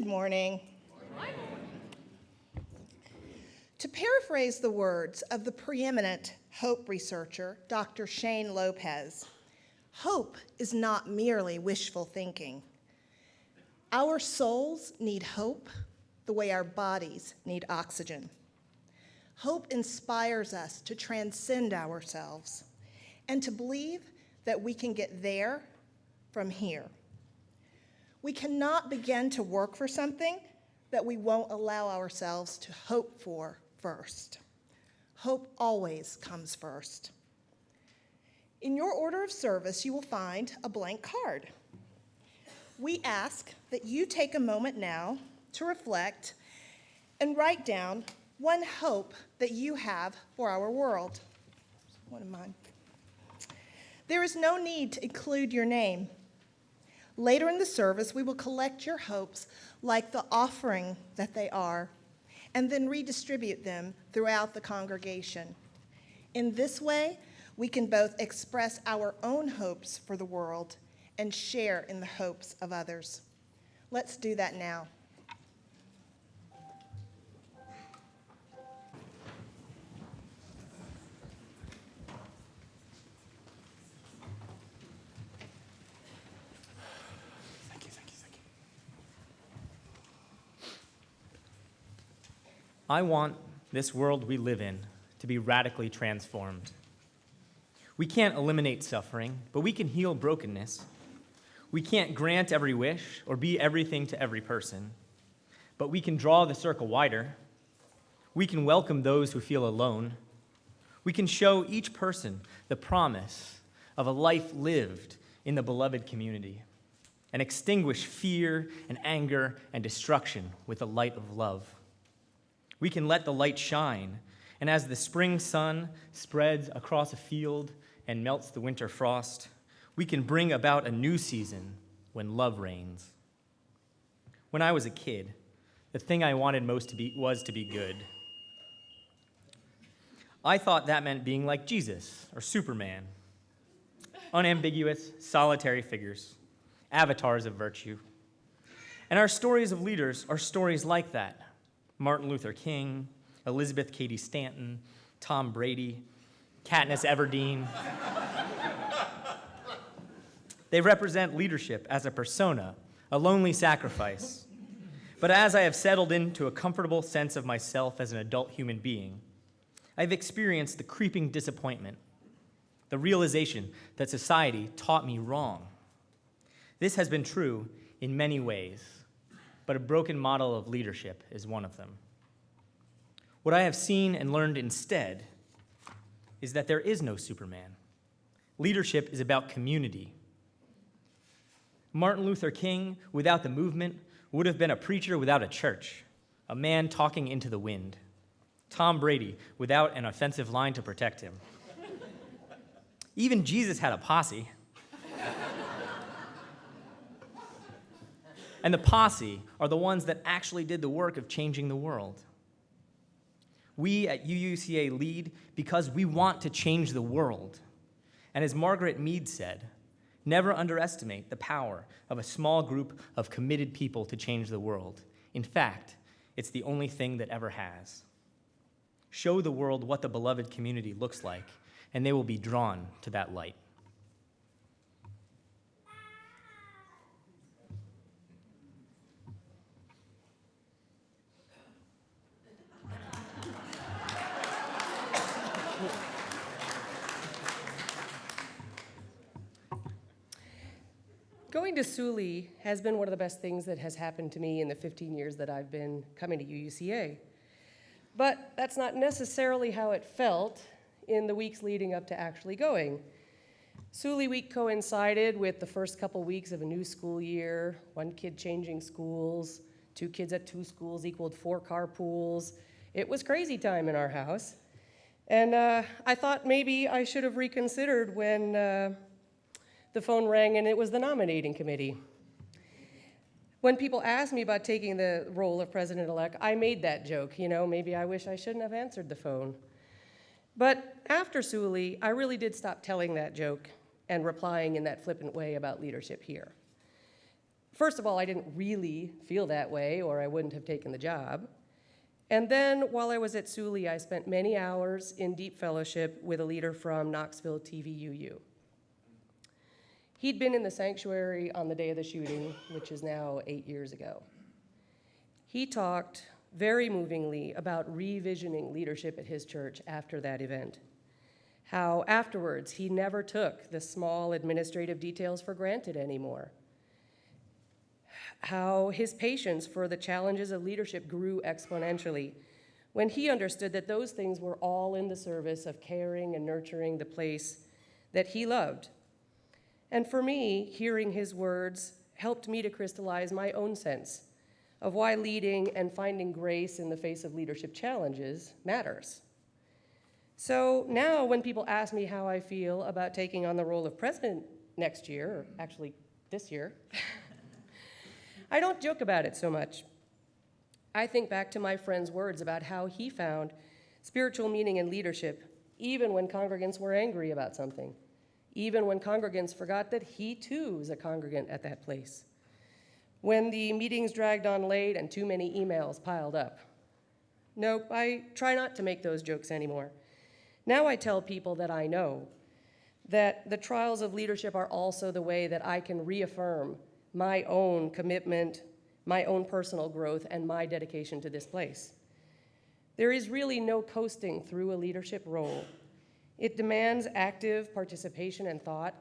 morning. To paraphrase the words of the preeminent hope researcher, Dr. Shane Lopez, hope is not merely wishful thinking. Our souls need hope the way our bodies need oxygen. Hope inspires us to transcend ourselves and to believe that we can get there from here. We cannot begin to work for something that we won't allow ourselves to hope for first. Hope always comes first. In your order of service, you will find a blank card. We ask that you take a moment now to reflect and write down one hope that you have for our world. One of mine. There is no need to include your name. Later in the service, we will collect your hopes like the offering that they are, and then redistribute them throughout the congregation. In this way, we can both express our own hopes for the world and share in the hopes of others. Let's do that now. I want this world we live in to be radically transformed. We can't eliminate suffering, but we can heal brokenness. We can't grant every wish or be everything to every person, but we can draw the circle wider. We can welcome those who feel alone. We can show each person the promise of a life lived in the beloved community and extinguish fear and anger and destruction with the light of love. We can let the light shine, and as the spring sun spreads across a field and melts the winter frost, we can bring about a new season when love reigns. When I was a kid, the thing I wanted most was to be good. I thought that meant being like Jesus or Superman. Unambiguous, solitary figures, avatars of virtue. And our stories of leaders are stories like that. Martin Luther King, Elizabeth Cady Stanton, Tom Brady, Katniss Everdeen. They represent leadership as a persona, a lonely sacrifice. But as I have settled into a comfortable sense of myself as an adult human being, I've experienced the creeping disappointment, the realization that society taught me wrong. This has been true in many ways, but a broken model of leadership is one of them. What I have seen and learned instead is that there is no Superman. Leadership is about community. Martin Luther King, without the movement, would have been a preacher without a church, a man talking into the wind. Tom Brady, without an offensive line to protect him. Even Jesus had a posse. And the posse are the ones that actually did the work of changing the world. We at UUCA lead because we want to change the world. And as Margaret Mead said, never underestimate the power of a small group of committed people to change the world. In fact, it's the only thing that ever has. Show the world what the beloved community looks like, and they will be drawn to that light. Going to Sully has been one of the best things that has happened to me in the 15 years that I've been coming to UUCA. But that's not necessarily how it felt in the weeks leading up to actually going. Sully week coincided with the first couple weeks of a new school year, one kid changing schools, 2 kids at 2 schools equaled 4 carpools. It was crazy time in our house. And I thought maybe I should have reconsidered when the phone rang and it was the nominating committee. When people asked me about taking the role of president-elect, I made that joke, maybe I wish I shouldn't have answered the phone. But after Sully, I really did stop telling that joke and replying in that flippant way about leadership here. First of all, I didn't really feel that way, or I wouldn't have taken the job. And then while I was at Sully, I spent many hours in deep fellowship with a leader from Knoxville TVUU. He'd been in the sanctuary on the day of the shooting, which is now 8 years ago. He talked very movingly about revisioning leadership at his church after that event. How afterwards he never took the small administrative details for granted anymore. How his patience for the challenges of leadership grew exponentially when he understood that those things were all in the service of caring and nurturing the place that he loved. And for me, hearing his words helped me to crystallize my own sense of why leading and finding grace in the face of leadership challenges matters. So now when people ask me how I feel about taking on the role of president next year, or actually this year, I don't joke about it so much. I think back to my friend's words about how he found spiritual meaning in leadership, even when congregants were angry about something, even when congregants forgot that he too was a congregant at that place, when the meetings dragged on late and too many emails piled up. Nope, I try not to make those jokes anymore. Now I tell people that I know that the trials of leadership are also the way that I can reaffirm my own commitment, my own personal growth, and my dedication to this place. There is really no coasting through a leadership role. It demands active participation and thought,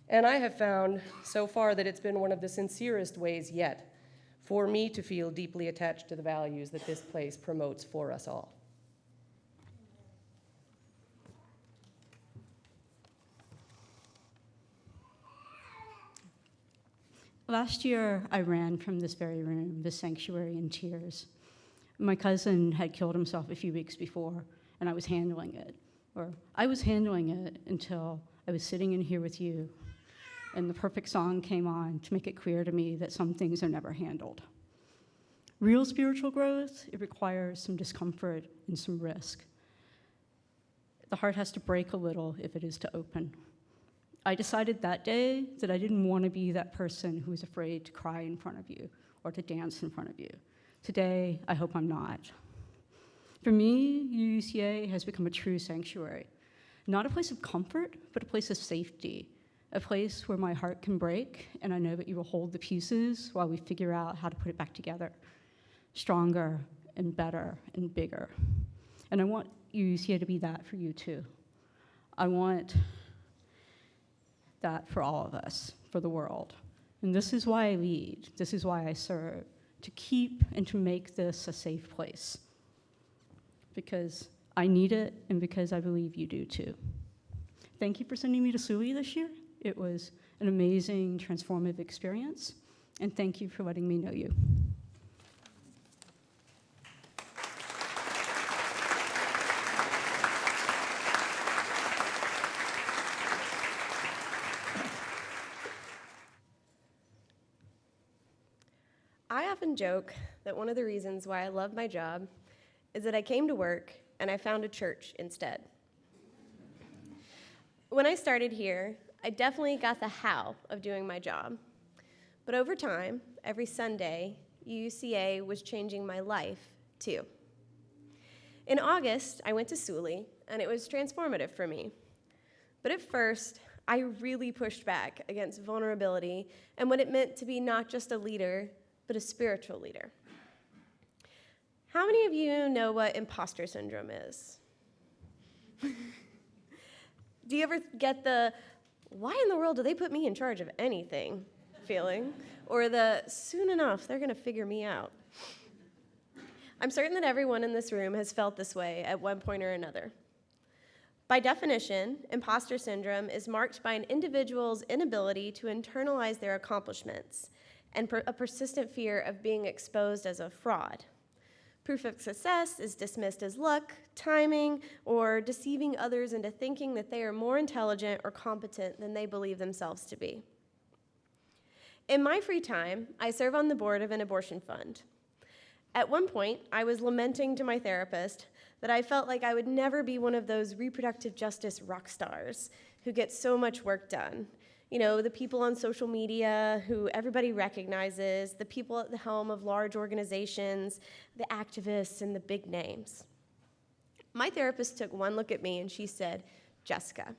and I have found so far that it's been one of the sincerest ways yet for me to feel deeply attached to the values that this place promotes for us all. Last year, I ran from this very room, this sanctuary, in tears. My cousin had killed himself a few weeks before, and I was handling it. Or I was handling it until I was sitting in here with you, and the perfect song came on to make it clear to me that some things are never handled. Real spiritual growth, it requires some discomfort and some risk. The heart has to break a little if it is to open. I decided that day that I didn't want to be that person who was afraid to cry in front of you or to dance in front of you. Today, I hope I'm not. For me, UUCA has become a true sanctuary, not a place of comfort, but a place of safety, a place where my heart can break, and I know that you will hold the pieces while we figure out how to put it back together, stronger and better and bigger. And I want UUCA to be that for you too. I want that for all of us, for the world. And this is why I lead, this is why I serve, to keep and to make this a safe place. Because I need it, and because I believe you do too. Thank you for sending me to Sully this year. It was an amazing, transformative experience, and thank you for letting me know you. I often joke that one of the reasons why I love my job is that I came to work and I found a church instead. When I started here, I definitely got the how of doing my job. But over time, every Sunday, UUCA was changing my life too. In August, I went to Sully, and it was transformative for me. But at first, I really pushed back against vulnerability and what it meant to be not just a leader, but a spiritual leader. How many of you know what imposter syndrome is? Do you ever get the, why in the world do they put me in charge of anything feeling? Or the, soon enough, they're gonna figure me out? I'm certain that everyone in this room has felt this way at one point or another. By definition, imposter syndrome is marked by an individual's inability to internalize their accomplishments and a persistent fear of being exposed as a fraud. Proof of success is dismissed as luck, timing, or deceiving others into thinking that they are more intelligent or competent than they believe themselves to be. In my free time, I serve on the board of an abortion fund. At one point, I was lamenting to my therapist that I felt like I would never be one of those reproductive justice rock stars who get so much work done. You know, the people on social media who everybody recognizes, the people at the helm of large organizations, the activists, and the big names. My therapist took one look at me and she said, "Jessica,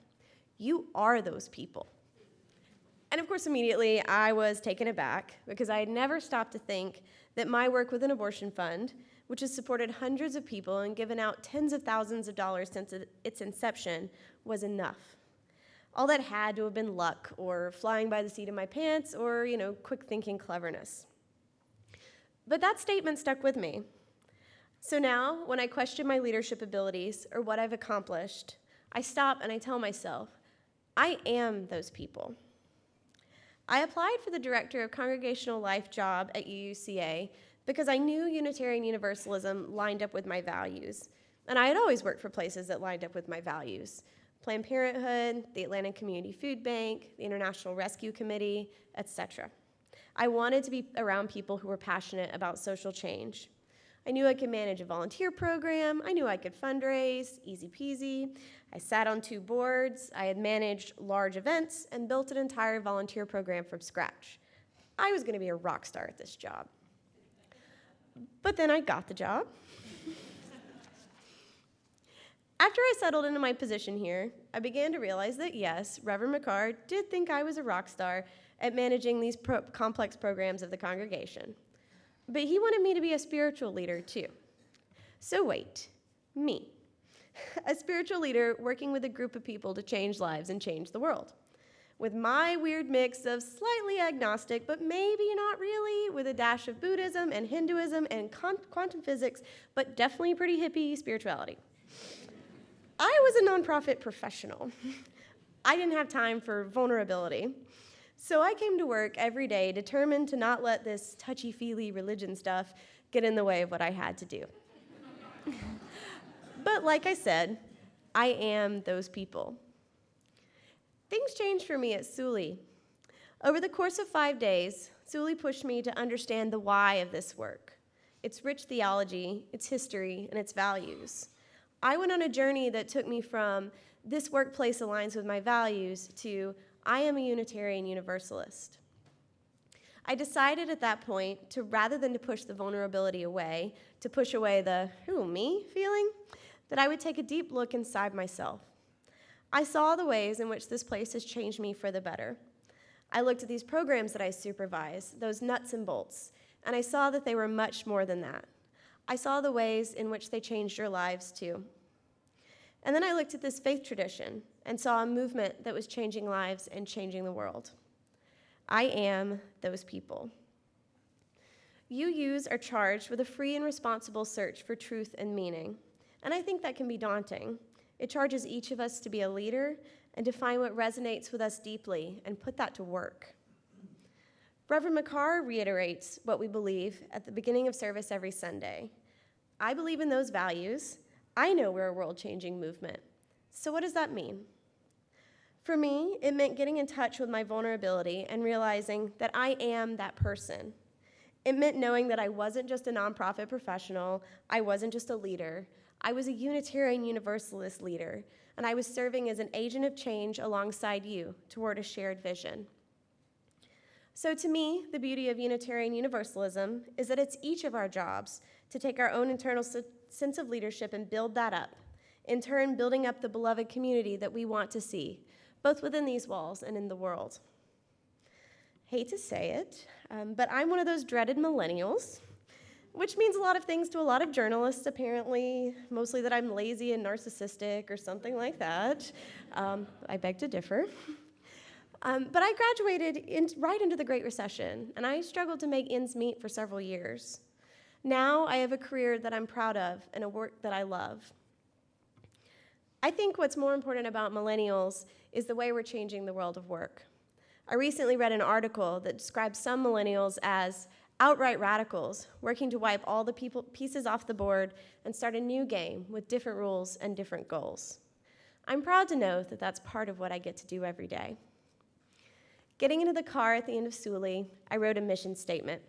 you are those people." And of course, immediately I was taken aback because I had never stopped to think that my work with an abortion fund, which has supported hundreds of people and given out tens of thousands of dollars since its inception, was enough. All that had to have been luck or flying by the seat of my pants or, quick thinking cleverness. But that statement stuck with me. So now, when I question my leadership abilities or what I've accomplished, I stop and I tell myself, I am those people. I applied for the Director of Congregational Life job at UUCA because I knew Unitarian Universalism lined up with my values, and I had always worked for places that lined up with my values. Planned Parenthood, the Atlanta Community Food Bank, the International Rescue Committee, etc. I wanted to be around people who were passionate about social change. I knew I could manage a volunteer program. I knew I could fundraise, easy peasy. I sat on 2 boards. I had managed large events and built an entire volunteer program from scratch. I was going to be a rock star at this job. But then I got the job. After I settled into my position here, I began to realize that yes, Reverend McCarr did think I was a rock star at managing these complex programs of the congregation. But he wanted me to be a spiritual leader too. So wait, me, a spiritual leader working with a group of people to change lives and change the world. With my weird mix of slightly agnostic, but maybe not really, with a dash of Buddhism and Hinduism and quantum physics, but definitely pretty hippie spirituality. I was a nonprofit professional. I didn't have time for vulnerability. So I came to work every day determined to not let this touchy-feely religion stuff get in the way of what I had to do. But like I said, I am those people. Things changed for me at Suli. Over the course of 5 days, Suli pushed me to understand the why of this work, its rich theology, its history, and its values. I went on a journey that took me from this workplace aligns with my values to I am a Unitarian Universalist. I decided at that point to, rather than to push the vulnerability away, to push away the, who, me, feeling, that I would take a deep look inside myself. I saw the ways in which this place has changed me for the better. I looked at these programs that I supervise, those nuts and bolts, and I saw that they were much more than that. I saw the ways in which they changed your lives too. And then I looked at this faith tradition and saw a movement that was changing lives and changing the world. I am those people. UUs are charged with a free and responsible search for truth and meaning, and I think that can be daunting. It charges each of us to be a leader and to find what resonates with us deeply and put that to work. Reverend McCarr reiterates what we believe at the beginning of service every Sunday. I believe in those values. I know we're a world-changing movement. So what does that mean? For me, it meant getting in touch with my vulnerability and realizing that I am that person. It meant knowing that I wasn't just a nonprofit professional, I wasn't just a leader, I was a Unitarian Universalist leader, and I was serving as an agent of change alongside you toward a shared vision. So to me, the beauty of Unitarian Universalism is that it's each of our jobs to take our own internal sense of leadership and build that up, in turn building up the beloved community that we want to see, both within these walls and in the world. Hate to say it, but I'm one of those dreaded millennials, which means a lot of things to a lot of journalists, apparently, mostly that I'm lazy and narcissistic or something like that. I beg to differ. But I graduated right into the Great Recession, and I struggled to make ends meet for several years. Now I have a career that I'm proud of and a work that I love. I think what's more important about millennials is the way we're changing the world of work. I recently read an article that describes some millennials as outright radicals, working to wipe all the pieces off the board and start a new game with different rules and different goals. I'm proud to know that that's part of what I get to do every day. Getting into the car at the end of Suli, I wrote a mission statement.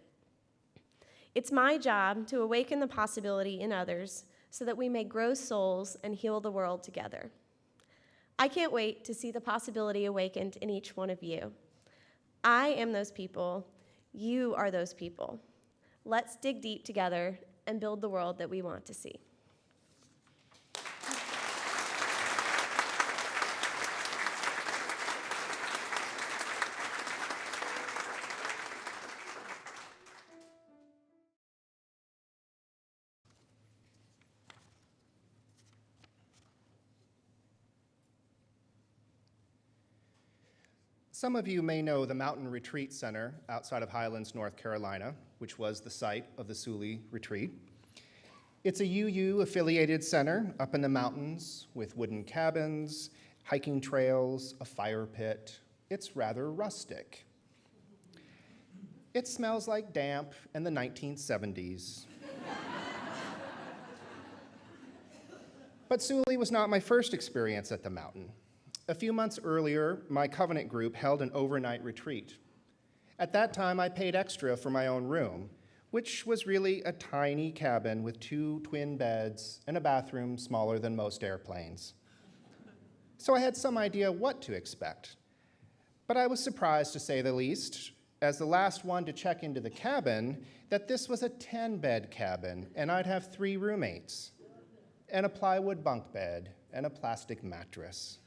It's my job to awaken the possibility in others so that we may grow souls and heal the world together. I can't wait to see the possibility awakened in each one of you. I am those people. You are those people. Let's dig deep together and build the world that we want to see. Some of you may know the Mountain Retreat Center outside of Highlands, North Carolina, which was the site of the Sully Retreat. It's a UU-affiliated center up in the mountains with wooden cabins, hiking trails, a fire pit. It's rather rustic. It smells like damp and the 1970s. But Sully was not my first experience at the mountain. A few months earlier, my Covenant group held an overnight retreat. At that time, I paid extra for my own room, which was really a tiny cabin with 2 twin beds and a bathroom smaller than most airplanes. So I had some idea what to expect. But I was surprised, to say the least, as the last one to check into the cabin, that this was a 10-bed cabin, and I'd have 3 roommates, and a plywood bunk bed, and a plastic mattress.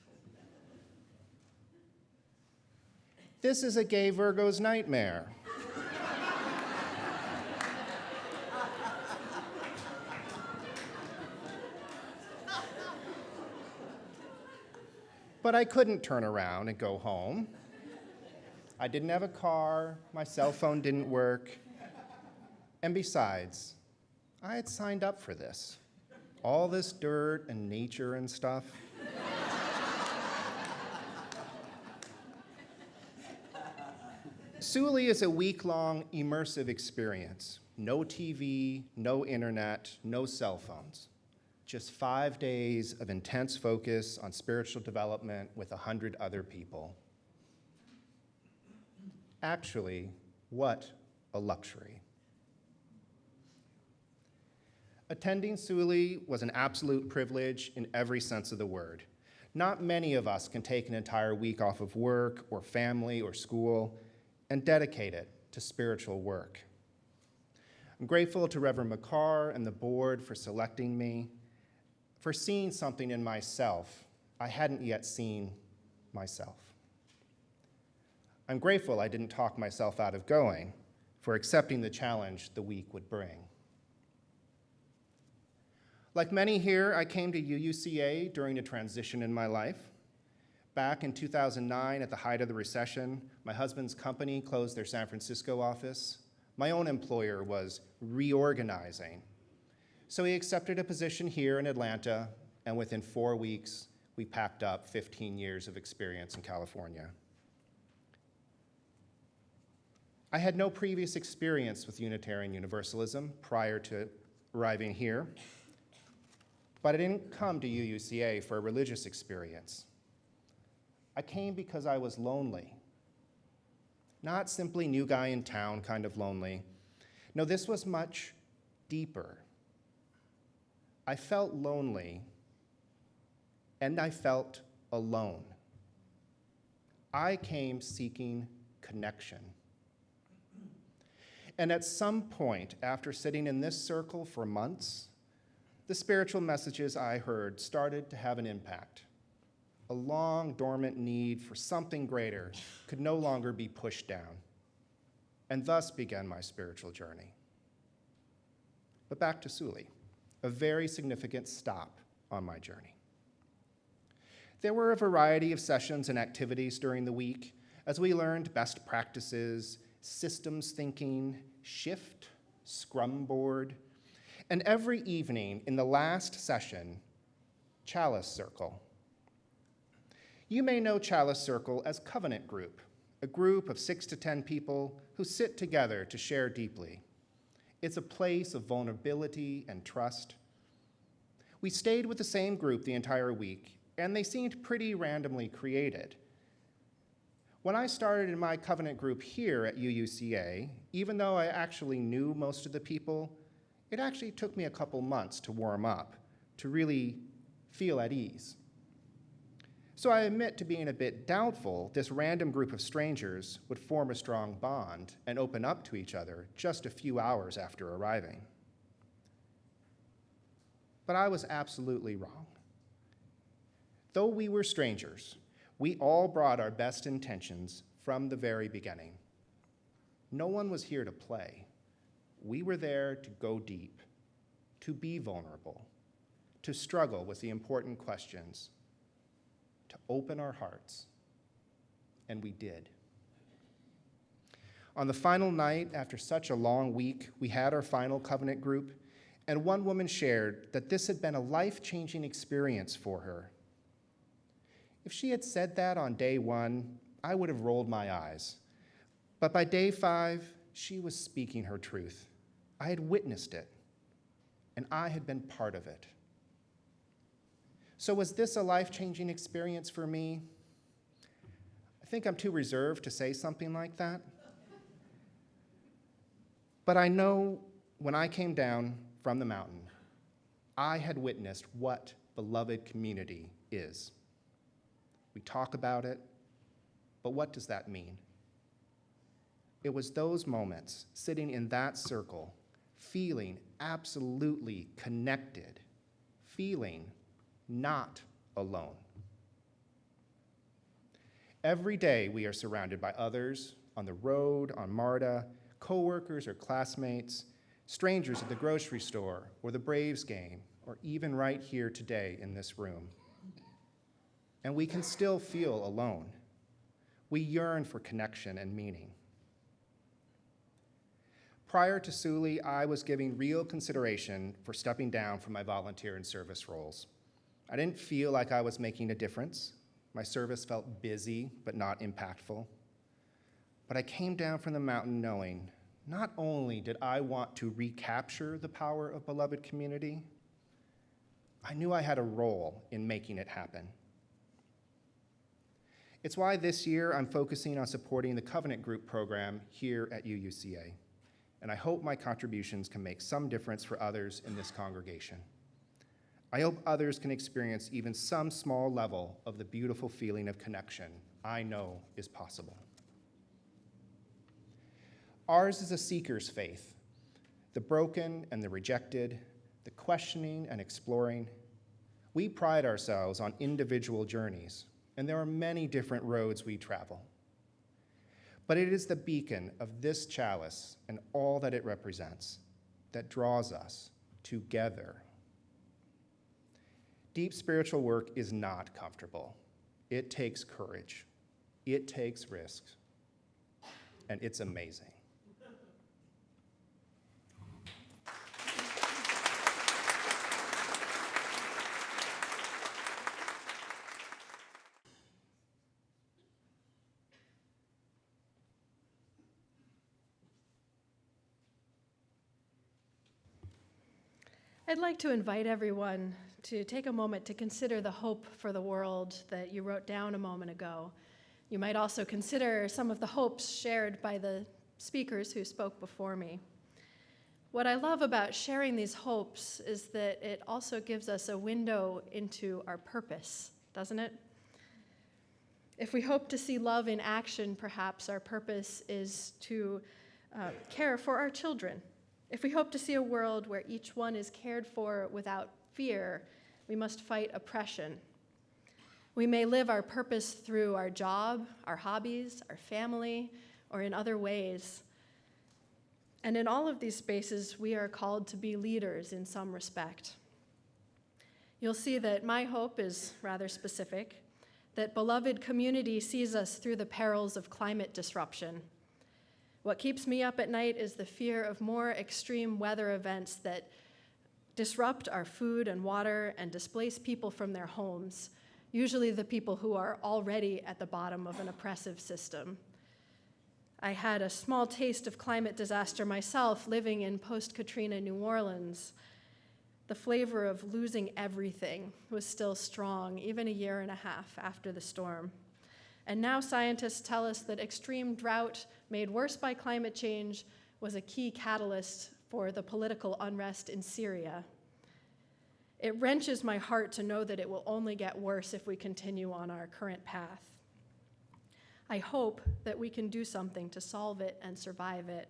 This is a gay Virgo's nightmare. But I couldn't turn around and go home. I didn't have a car, my cell phone didn't work, and besides, I had signed up for this. All this dirt and nature and stuff. Sully is a week-long immersive experience. No TV, no internet, no cell phones. Just 5 days of intense focus on spiritual development with 100 other people. Actually, what a luxury. Attending Sully was an absolute privilege in every sense of the word. Not many of us can take an entire week off of work or family or school and dedicate it to spiritual work. I'm grateful to Reverend McCarr and the board for selecting me, for seeing something in myself I hadn't yet seen myself. I'm grateful I didn't talk myself out of going, for accepting the challenge the week would bring. Like many here, I came to UUCA during a transition in my life. Back in 2009, at the height of the recession, my husband's company closed their San Francisco office. My own employer was reorganizing. So he accepted a position here in Atlanta, and within 4 weeks, we packed up 15 years of experience in California. I had no previous experience with Unitarian Universalism prior to arriving here, but I didn't come to UUCA for a religious experience. I came because I was lonely. Not simply new guy in town kind of lonely. No, this was much deeper. I felt lonely, and I felt alone. I came seeking connection. And at some point, after sitting in this circle for months, the spiritual messages I heard started to have an impact. A long, dormant need for something greater could no longer be pushed down, and thus began my spiritual journey. But back to Sully, a very significant stop on my journey. There were a variety of sessions and activities during the week as we learned best practices, systems thinking, shift, scrum board, and every evening in the last session, Chalice Circle. You may know Chalice Circle as Covenant Group, a group of 6 to 10 people who sit together to share deeply. It's a place of vulnerability and trust. We stayed with the same group the entire week, and they seemed pretty randomly created. When I started in my Covenant group here at UUCA, even though I actually knew most of the people, it actually took me a couple months to warm up, to really feel at ease. So I admit to being a bit doubtful this random group of strangers would form a strong bond and open up to each other just a few hours after arriving. But I was absolutely wrong. Though we were strangers, we all brought our best intentions from the very beginning. No one was here to play. We were there to go deep, to be vulnerable, to struggle with the important questions, to open our hearts, and we did. On the final night, after such a long week, we had our final covenant group, and one woman shared that this had been a life-changing experience for her. If she had said that on day 1, I would have rolled my eyes. But by day 5, she was speaking her truth. I had witnessed it, and I had been part of it. So was this a life-changing experience for me? I think I'm too reserved to say something like that. But I know when I came down from the mountain, I had witnessed what beloved community is. We talk about it, but what does that mean? It was those moments, sitting in that circle, feeling absolutely connected, feeling not alone. Every day we are surrounded by others on the road, on MARTA, coworkers or classmates, strangers at the grocery store or the Braves game, or even right here today in this room. And we can still feel alone. We yearn for connection and meaning. Prior to Sully, I was giving real consideration for stepping down from my volunteer and service roles. I didn't feel like I was making a difference. My service felt busy, but not impactful. But I came down from the mountain knowing not only did I want to recapture the power of beloved community, I knew I had a role in making it happen. It's why this year I'm focusing on supporting the Covenant Group program here at UUCA, and I hope my contributions can make some difference for others in this congregation. I hope others can experience even some small level of the beautiful feeling of connection I know is possible. Ours is a seeker's faith, the broken and the rejected, the questioning and exploring. We pride ourselves on individual journeys, and there are many different roads we travel. But it is the beacon of this chalice and all that it represents that draws us together. Deep spiritual work is not comfortable. It takes courage. It takes risks. And it's amazing. I'd like to invite everyone to take a moment to consider the hope for the world that you wrote down a moment ago. You might also consider some of the hopes shared by the speakers who spoke before me. What I love about sharing these hopes is that it also gives us a window into our purpose, doesn't it? If we hope to see love in action, perhaps our purpose is to care for our children. If we hope to see a world where each one is cared for without fear, we must fight oppression. We may live our purpose through our job, our hobbies, our family, or in other ways. And in all of these spaces, we are called to be leaders in some respect. You'll see that my hope is rather specific, that beloved community sees us through the perils of climate disruption. What keeps me up at night is the fear of more extreme weather events that disrupt our food and water and displace people from their homes, usually the people who are already at the bottom of an oppressive system. I had a small taste of climate disaster myself living in post-Katrina New Orleans. The flavor of losing everything was still strong, even a year and a half after the storm. And now scientists tell us that extreme drought made worse by climate change was a key catalyst for the political unrest in Syria. It wrenches my heart to know that it will only get worse if we continue on our current path. I hope that we can do something to solve it and survive it.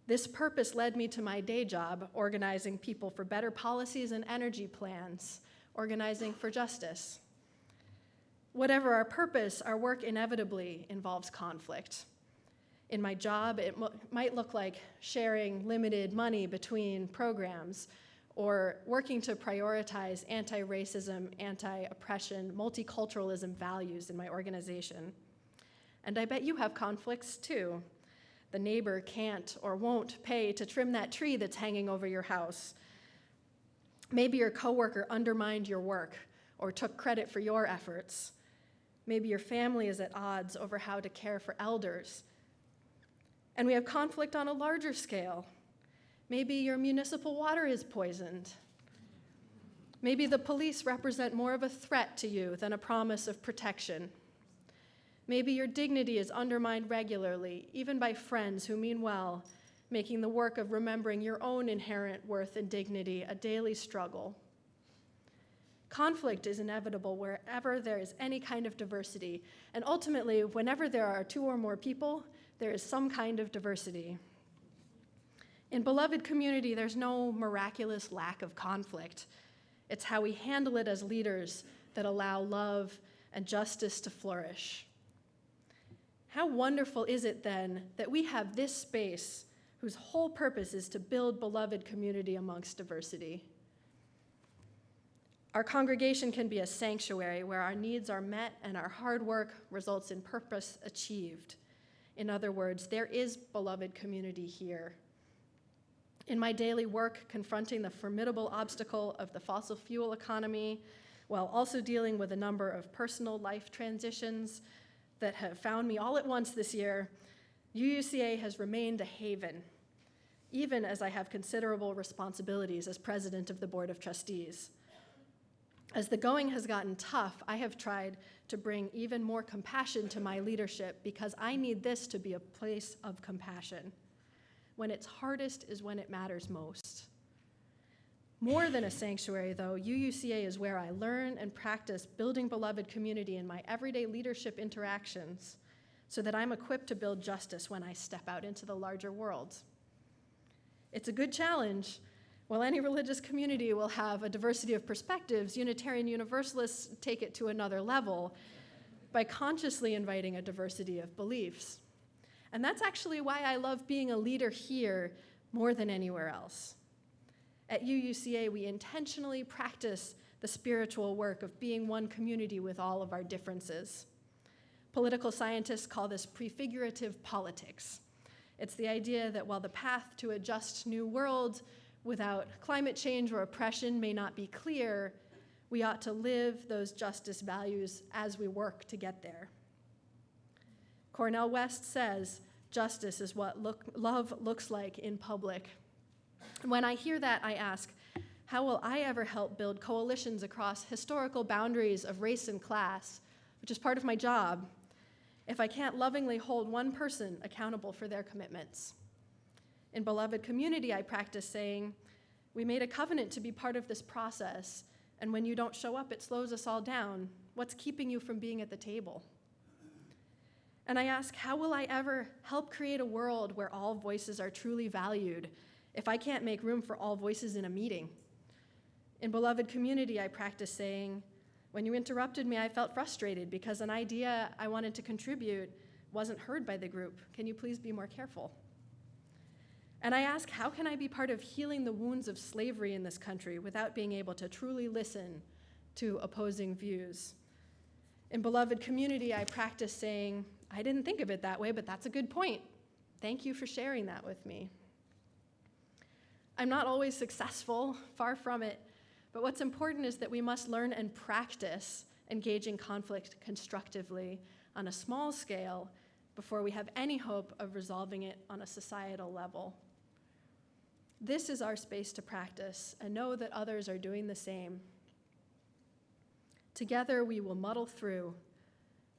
This purpose led me to my day job, organizing people for better policies and energy plans, organizing for justice. Whatever our purpose, our work inevitably involves conflict. In my job, it might look like sharing limited money between programs or working to prioritize anti-racism, anti-oppression, multiculturalism values in my organization. And I bet you have conflicts too. The neighbor can't or won't pay to trim that tree that's hanging over your house. Maybe your coworker undermined your work or took credit for your efforts. Maybe your family is at odds over how to care for elders. And we have conflict on a larger scale. Maybe your municipal water is poisoned. Maybe the police represent more of a threat to you than a promise of protection. Maybe your dignity is undermined regularly, even by friends who mean well, making the work of remembering your own inherent worth and dignity a daily struggle. Conflict is inevitable wherever there is any kind of diversity, and ultimately, whenever there are two or more people, there is some kind of diversity. In beloved community, there's no miraculous lack of conflict. It's how we handle it as leaders that allow love and justice to flourish. How wonderful is it then that we have this space whose whole purpose is to build beloved community amongst diversity? Our congregation can be a sanctuary where our needs are met and our hard work results in purpose achieved. In other words, there is beloved community here. In my daily work, confronting the formidable obstacle of the fossil fuel economy, while also dealing with a number of personal life transitions that have found me all at once this year, UUCA has remained a haven, even as I have considerable responsibilities as president of the Board of Trustees. As the going has gotten tough, I have tried to bring even more compassion to my leadership because I need this to be a place of compassion. When it's hardest is when it matters most. More than a sanctuary, though, UUCA is where I learn and practice building beloved community in my everyday leadership interactions so that I'm equipped to build justice when I step out into the larger world. It's a good challenge. While any religious community will have a diversity of perspectives, Unitarian Universalists take it to another level by consciously inviting a diversity of beliefs. And that's actually why I love being a leader here more than anywhere else. At UUCA, we intentionally practice the spiritual work of being one community with all of our differences. Political scientists call this prefigurative politics. It's the idea that while the path to a just new world without climate change or oppression may not be clear, we ought to live those justice values as we work to get there. Cornel West says, justice is what love looks like in public. When I hear that, I ask, how will I ever help build coalitions across historical boundaries of race and class, which is part of my job, if I can't lovingly hold one person accountable for their commitments? In beloved community, I practice saying, we made a covenant to be part of this process, and when you don't show up, it slows us all down. What's keeping you from being at the table? And I ask, how will I ever help create a world where all voices are truly valued if I can't make room for all voices in a meeting? In beloved community, I practice saying, when you interrupted me, I felt frustrated because an idea I wanted to contribute wasn't heard by the group. Can you please be more careful? And I ask, how can I be part of healing the wounds of slavery in this country without being able to truly listen to opposing views? In beloved community, I practice saying, I didn't think of it that way, but that's a good point. Thank you for sharing that with me. I'm not always successful, far from it, but what's important is that we must learn and practice engaging conflict constructively on a small scale before we have any hope of resolving it on a societal level. This is our space to practice and know that others are doing the same. Together we will muddle through.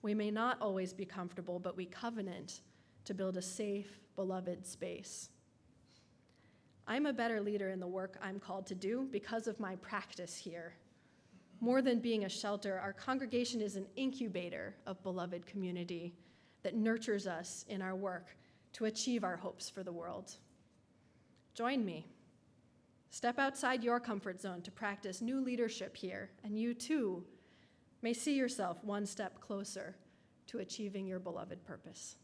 We may not always be comfortable, but we covenant to build a safe, beloved space. I'm a better leader in the work I'm called to do because of my practice here. More than being a shelter, our congregation is an incubator of beloved community that nurtures us in our work to achieve our hopes for the world. Join me. Step outside your comfort zone to practice new leadership here, and you too may see yourself one step closer to achieving your beloved purpose.